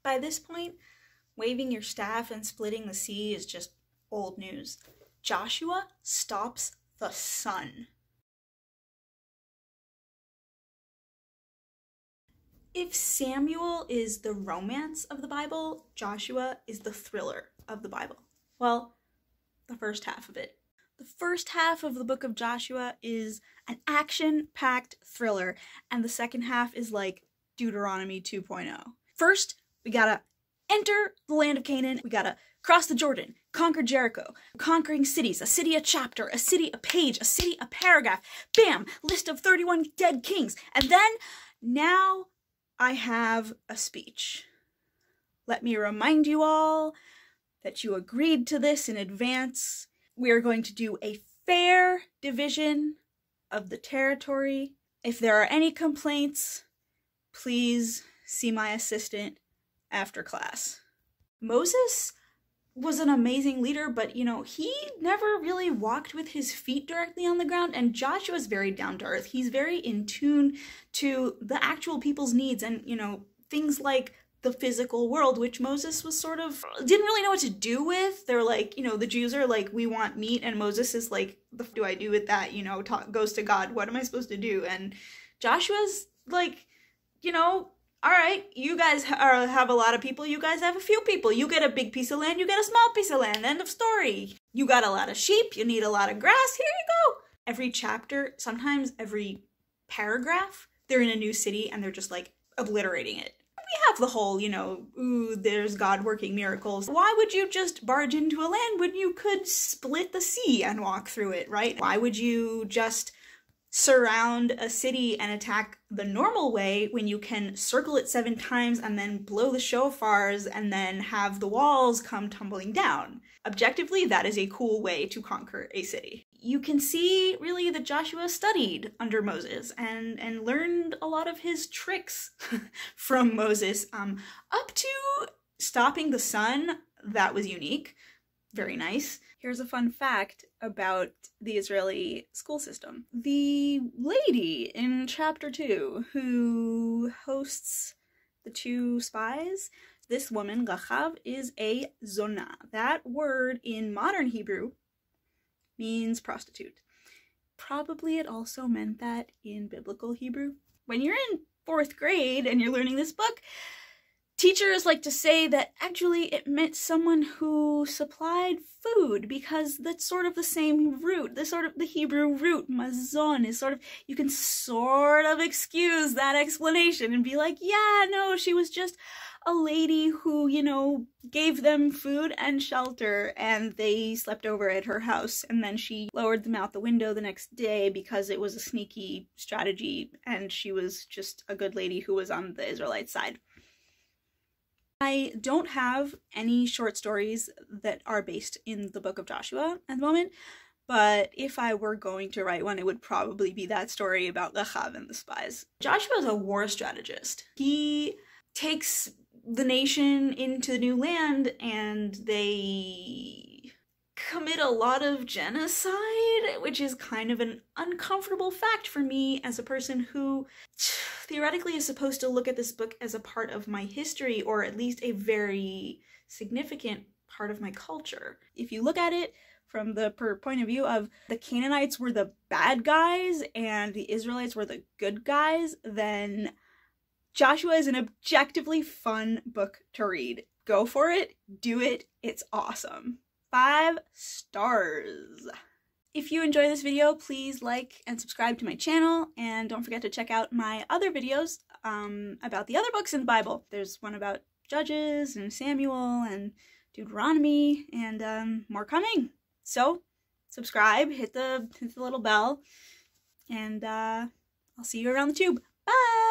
By this point, waving your staff and splitting the sea is just old news. Joshua stops the sun. If Samuel is the romance of the Bible, Joshua is the thriller of the Bible. Well, the first half of it. The first half of the book of Joshua is an action-packed thriller, and the second half is like Deuteronomy 2.0. First, we gotta enter the land of Canaan. We gotta cross the Jordan, conquer Jericho, conquering cities, a city a chapter, a city a page, a city a paragraph. Bam! List of 31 dead kings. And then, now I have a speech. Let me remind you all that you agreed to this in advance. We are going to do a fair division of the territory. If there are any complaints, please see my assistant after class. Moses was an amazing leader, but, you know, he never really walked with his feet directly on the ground, and Joshua's very down to earth. He's very in tune to the actual people's needs and, you know, things like the physical world, which Moses was sort of, didn't really know what to do with. They're like, you know, the Jews are like, we want meat, and Moses is like, the f do I do with that, you know, goes to God, what am I supposed to do? And Joshua's like, you know, all right, you guys have a lot of people, you guys have a few people. You get a big piece of land, you get a small piece of land, end of story. You got a lot of sheep, you need a lot of grass, here you go. Every chapter, sometimes every paragraph, they're in a new city and they're just like obliterating it. We have the whole, you know, ooh, there's God working miracles. Why would you just barge into a land when you could split the sea and walk through it, right? Why would you just surround a city and attack the normal way when you can circle it 7 times and then blow the shofars and then have the walls come tumbling down? Objectively, that is a cool way to conquer a city. You can see really that Joshua studied under Moses and learned a lot of his tricks from Moses, up to stopping the sun. That was unique. Very nice. Here's a fun fact about the Israeli school system. The lady in chapter 2 who hosts the 2 spies, this woman, Rachav, is a zonah. That word in modern Hebrew means prostitute. Probably it also meant that in biblical Hebrew. When you're in 4th grade and you're learning this book, teachers like to say that actually it meant someone who supplied food, because that's sort of the same root. The Hebrew root, mazon, is sort of, you can sort of excuse that explanation and be like, yeah, no, she was just a lady who, you know, gave them food and shelter and they slept over at her house, and then she lowered them out the window the next day because it was a sneaky strategy and she was just a good lady who was on the Israelite side. I don't have any short stories that are based in the book of Joshua at the moment, but if I were going to write one, it would probably be that story about Rachav and the spies. Joshua is a war strategist. He takes the nation into the new land and they commit a lot of genocide, which is kind of an uncomfortable fact for me as a person who theoretically is supposed to look at this book as a part of my history, or at least a very significant part of my culture. If you look at it from the point of view of the Canaanites were the bad guys and the Israelites were the good guys, then Joshua is an objectively fun book to read. Go for it, do it, it's awesome. 5 stars. If you enjoy this video, please like and subscribe to my channel, and don't forget to check out my other videos about the other books in the Bible. There's one about Judges and Samuel and Deuteronomy, and more coming. So subscribe, hit the little bell, and I'll see you around the tube. Bye!